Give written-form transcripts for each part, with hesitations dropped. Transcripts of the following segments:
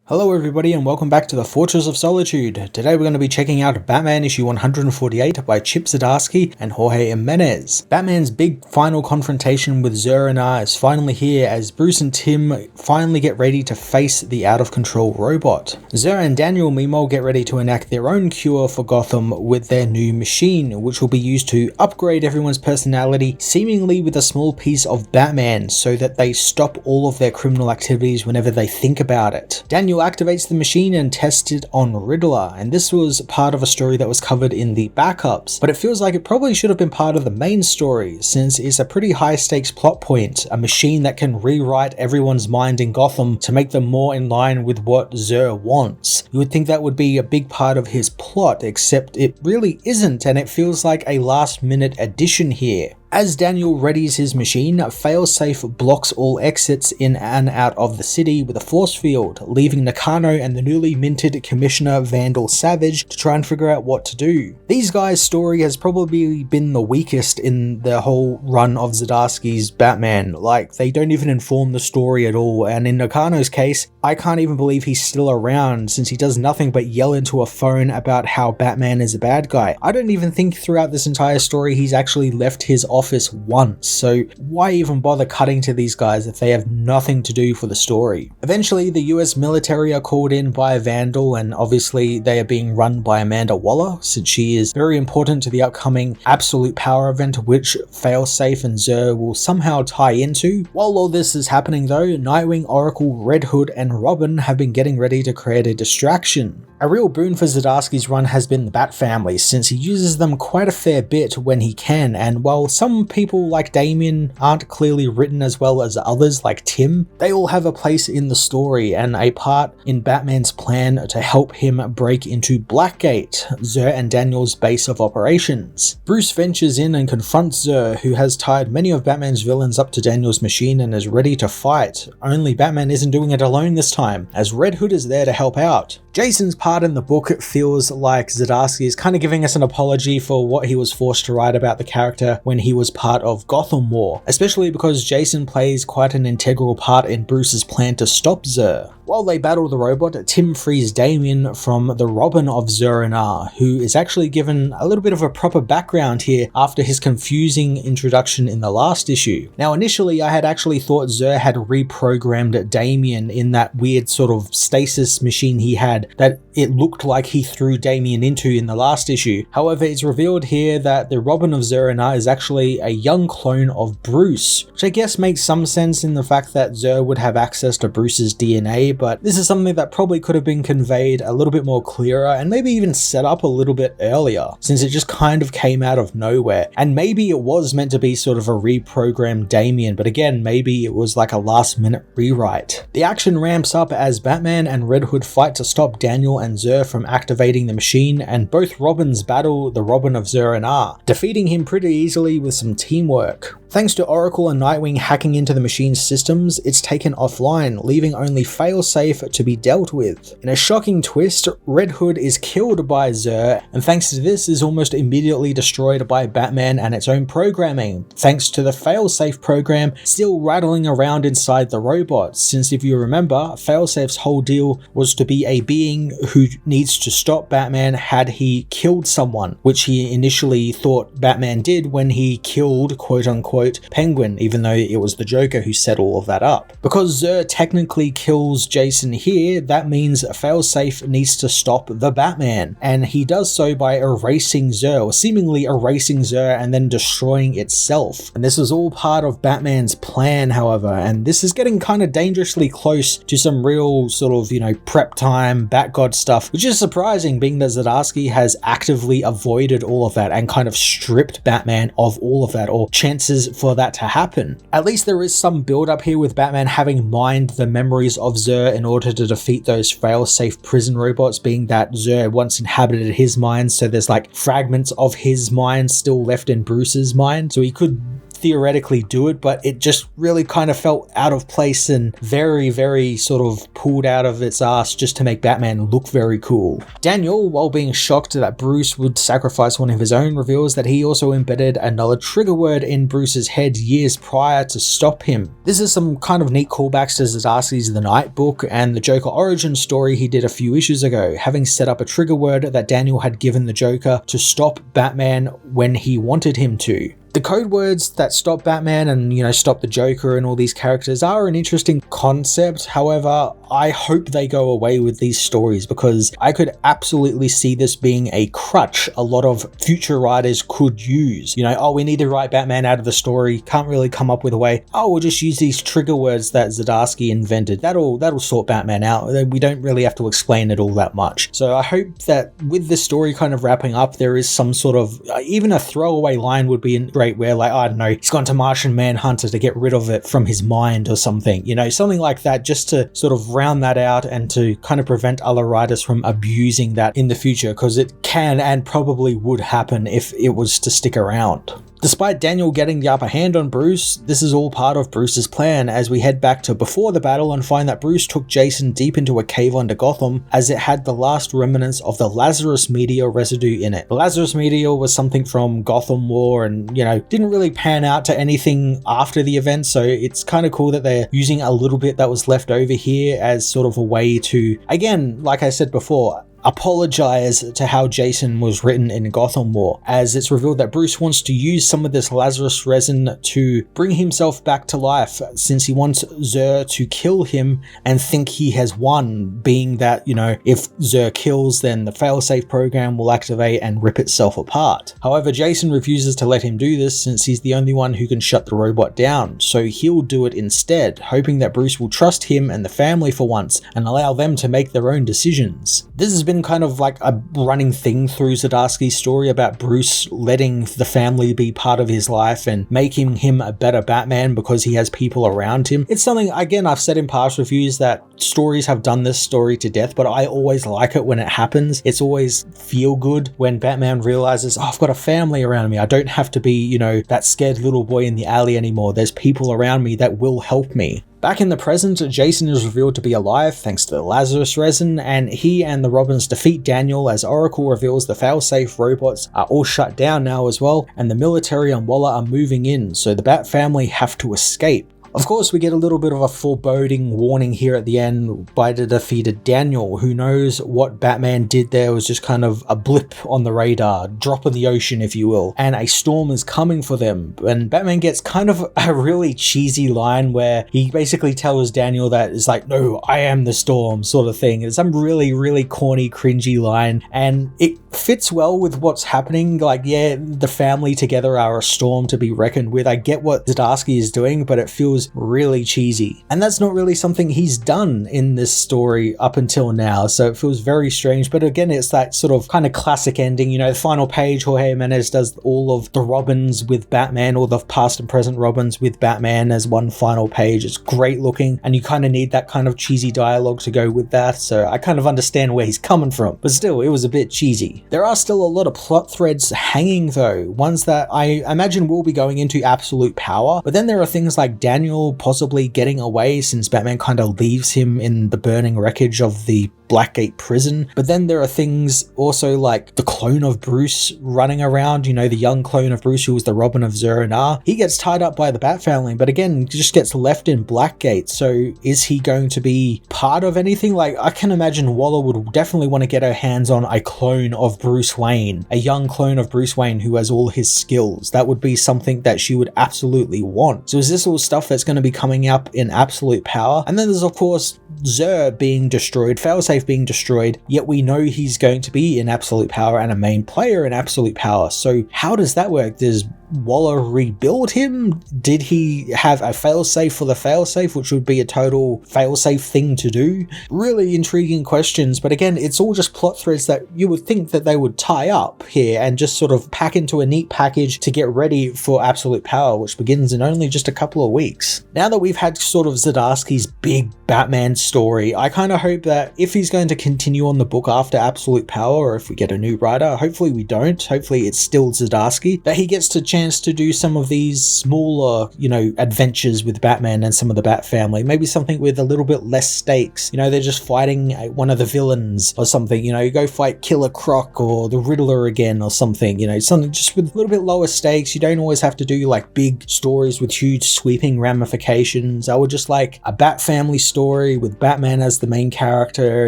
Hello everybody and welcome back to the Fortress of Solitude. Today we're going to be checking out Batman issue 148 by Chip Zdarsky and Jorge Jimenez. Batman's big final confrontation with Zurr and R is finally here as Bruce and Tim finally get ready to face the out-of-control robot. Zurr and Daniel meanwhile get ready to enact their own cure for Gotham with their new machine, which will be used to upgrade everyone's personality seemingly with a small piece of Batman so that they stop all of their criminal activities whenever they think about it. Daniel activates the machine and tests it on Riddler, and this was part of a story that was covered in the backups, but it feels like it probably should have been part of the main story since it's a pretty high stakes plot point, a machine that can rewrite everyone's mind in Gotham to make them more in line with what Zurr wants. You would think that would be a big part of his plot, except it really isn't, and it feels like a last minute addition here. As Daniel readies his machine, Failsafe blocks all exits in and out of the city with a force field, leaving Nakano and the newly minted Commissioner Vandal Savage to try and figure out what to do. These guys' story has probably been the weakest in the whole run of Zdarsky's Batman. Like, they don't even inform the story at all, and in Nakano's case, I can't even believe he's still around since he does nothing but yell into a phone about how Batman is a bad guy. I don't even think throughout this entire story he's actually left his office once, so why even bother cutting to these guys if they have nothing to do for the story? Eventually, the US military are called in by Vandal, and obviously they are being run by Amanda Waller, since she is very important to the upcoming Absolute Power event, which Failsafe and Zurr will somehow tie into. While all this is happening though, Nightwing, Oracle, Red Hood, and Robin have been getting ready to create a distraction. A real boon for Zdarsky's run has been the Bat family, since he uses them quite a fair bit when he can, and while some people like Damian aren't clearly written as well as others like Tim, they all have a place in the story and a part in Batman's plan to help him break into Blackgate, Zurr and Daniel's base of operations. Bruce ventures in and confronts Zurr, who has tied many of Batman's villains up to Daniel's machine and is ready to fight, only Batman isn't doing it alone this time, as Red Hood is there to help out. Jason's part in the book feels like Zdarsky is kind of giving us an apology for what he was forced to write about the character when he was part of Gotham War, especially because Jason plays quite an integral part in Bruce's plan to stop Zurr. While they battle the robot, Tim frees Damian from the Robin of Zurr and R, who is actually given a little bit of a proper background here after his confusing introduction in the last issue. Now initially I had actually thought Zurr had reprogrammed Damian in that weird sort of stasis machine he had that it looked like he threw Damian into in the last issue. However, it's revealed here that the Robin of Zurr and R is actually a young clone of Bruce, which I guess makes some sense in the fact that Zurr would have access to Bruce's DNA, but this is something that probably could have been conveyed a little bit more clearer and maybe even set up a little bit earlier, since it just kind of came out of nowhere. And maybe it was meant to be sort of a reprogrammed Damian, but again, maybe it was like a last minute rewrite. The action ramps up as Batman and Red Hood fight to stop Daniel and Zurr from activating the machine, and both Robins battle the Robin of Zurr and R, defeating him pretty easily with some teamwork. Thanks to Oracle and Nightwing hacking into the machine's systems, it's taken offline, leaving only Failsafe to be dealt with. In a shocking twist, Red Hood is killed by Zurr, and thanks to this is almost immediately destroyed by Batman and its own programming, thanks to the Failsafe program still rattling around inside the robot, since if you remember, Failsafe's whole deal was to be a being who needs to stop Batman had he killed someone, which he initially thought Batman did when he killed quote-unquote Penguin, even though it was the Joker who set all of that up. Because Zurr technically kills Jason here, that means Failsafe needs to stop the Batman, and he does so by erasing Zurr, or seemingly erasing Zurr and then destroying itself. And this is all part of Batman's plan, however, and this is getting kind of dangerously close to some real sort of, prep time, Batgod stuff, which is surprising being that Zdarsky has actively avoided all of that and kind of stripped Batman of all of that, or chances for that to happen. At least there is some build up here with Batman having mined the memories of Zurr in order to defeat those fail-safe prison robots, being that Zurr once inhabited his mind, so there's like fragments of his mind still left in Bruce's mind, so he could theoretically do it, but it just really kind of felt out of place and very, very sort of pulled out of its ass just to make Batman look very cool. Daniel, while being shocked that Bruce would sacrifice one of his own, reveals that he also embedded another trigger word in Bruce's head years prior to stop him. This is some kind of neat callbacks to Zdarsky's The Night book and the Joker origin story he did a few issues ago, having set up a trigger word that Daniel had given the Joker to stop Batman when he wanted him to. The code words that stop Batman and, stop the Joker and all these characters are an interesting concept. However, I hope they go away with these stories because I could absolutely see this being a crutch a lot of future writers could use. We need to write Batman out of the story, can't really come up with a way. We'll just use these trigger words that Zdarsky invented. That'll sort Batman out. We don't really have to explain it all that much. So I hope that with this story kind of wrapping up, there is some sort of, even a throwaway line would be great where I don't know, he's gone to Martian Manhunter to get rid of it from his mind or something, something like that, just to sort of round that out and to kind of prevent other writers from abusing that in the future, because it can and probably would happen if it was to stick around. Despite Daniel getting the upper hand on Bruce, this is all part of Bruce's plan as we head back to before the battle and find that Bruce took Jason deep into a cave under Gotham as it had the last remnants of the Lazarus meteor residue in it. The Lazarus meteor was something from Gotham War and, didn't really pan out to anything after the event, so it's kind of cool that they're using a little bit that was left over here as sort of a way to, again, like I said before, apologize to how Jason was written in Gotham War, as it's revealed that Bruce wants to use some of this Lazarus resin to bring himself back to life, since he wants Zurr to kill him and think he has won, being that, if Zurr kills, then the failsafe program will activate and rip itself apart. However, Jason refuses to let him do this since he's the only one who can shut the robot down, so he'll do it instead, hoping that Bruce will trust him and the family for once and allow them to make their own decisions. This has been kind of like a running thing through Zdarsky's story about Bruce letting the family be part of his life and making him a better Batman because he has people around him. It's something, again, I've said in past reviews that stories have done this story to death, but I always like it when it happens. It's always feel good when Batman realizes, I've got a family around me. I don't have to be, that scared little boy in the alley anymore. There's people around me that will help me. Back in the present, Jason is revealed to be alive thanks to the Lazarus resin, and he and the Robins defeat Daniel as Oracle reveals the failsafe robots are all shut down now as well, and the military and Waller are moving in, so the Bat family have to escape. Of course, we get a little bit of a foreboding warning here at the end by the defeated Daniel, who knows what Batman did there was just kind of a blip on the radar, drop in the ocean if you will, and a storm is coming for them. And Batman gets kind of a really cheesy line where he basically tells Daniel that it's like, no, I am the storm sort of thing. It's some really, really corny, cringy line, and it fits well with what's happening. Like, yeah, the family together are a storm to be reckoned with. I get what Zdarsky is doing, but it feels really cheesy. And that's not really something he's done in this story up until now, so it feels very strange. But again, it's that sort of kind of classic ending, the final page, Jorge Jimenez does all of the Robins with Batman, all the past and present Robins with Batman as one final page. It's great looking, and you kind of need that kind of cheesy dialogue to go with that, so I kind of understand where he's coming from, but still, it was a bit cheesy. There are still a lot of plot threads hanging though, ones that I imagine will be going into Absolute Power, but then there are things like Daniel possibly getting away since Batman kind of leaves him in the burning wreckage of the Blackgate prison. But then there are things also like the clone of Bruce running around, the young clone of Bruce who was the Robin of Zurr. He gets tied up by the Bat family, but again, just gets left in Blackgate. So is he going to be part of anything? Like, I can imagine Waller would definitely want to get her hands on a clone of Bruce Wayne, a young clone of Bruce Wayne who has all his skills. That would be something that she would absolutely want. So is this all stuff that's going to be coming up in Absolute Power? And then there's of course Zurr being destroyed, failsafe being destroyed, yet we know he's going to be in Absolute Power and a main player in Absolute Power. So how does that work? Does Waller rebuild him? Did he have a failsafe for the failsafe, which would be a total failsafe thing to do? Really intriguing questions, but again, it's all just plot threads that you would think that they would tie up here and just sort of pack into a neat package to get ready for Absolute Power, which begins in only just a couple of weeks. Now that we've had sort of Zdarsky's big Batman story, I kind of hope that if he's going to continue on the book after Absolute Power, or if we get a new writer, hopefully we don't, hopefully it's still Zdarsky, that he gets to chance to do some of these smaller, adventures with Batman and some of the Bat family. Maybe something with a little bit less stakes. They're just fighting one of the villains or something. You go fight Killer Croc or the Riddler again or something. Something just with a little bit lower stakes. You don't always have to do like big stories with huge sweeping ramifications. I would just like a Bat family story with Batman as the main character,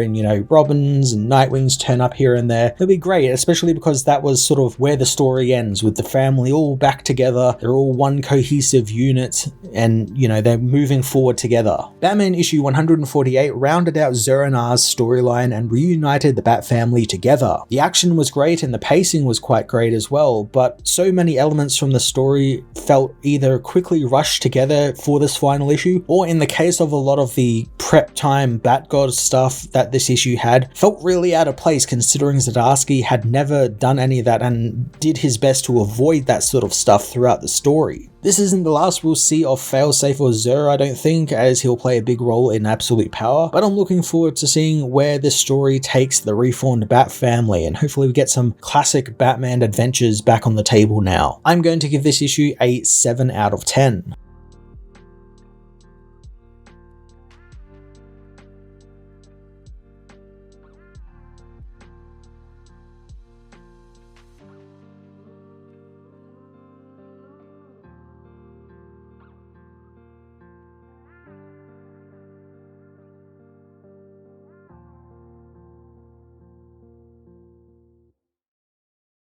and Robins and Nightwings turn up here and there. It'd be great, especially because that was sort of where the story ends, with the family all back together. They're all one cohesive unit, and they're moving forward together. Batman issue 148 rounded out Zurr and R's storyline and reunited the Bat family together. The action was great and the pacing was quite great as well, but so many elements from the story felt either quickly rushed together for this final issue, or in the case of a lot of the prep time Bat-God stuff that this issue had, felt really out of place considering Zdarsky had never done any of that and did his best to avoid that sort of stuff throughout the story. This isn't the last we'll see of Failsafe or Zurr, I don't think, as he'll play a big role in Absolute Power, but I'm looking forward to seeing where this story takes the reformed Bat family, and hopefully we get some classic Batman adventures back on the table now. I'm going to give this issue a 7 out of 10.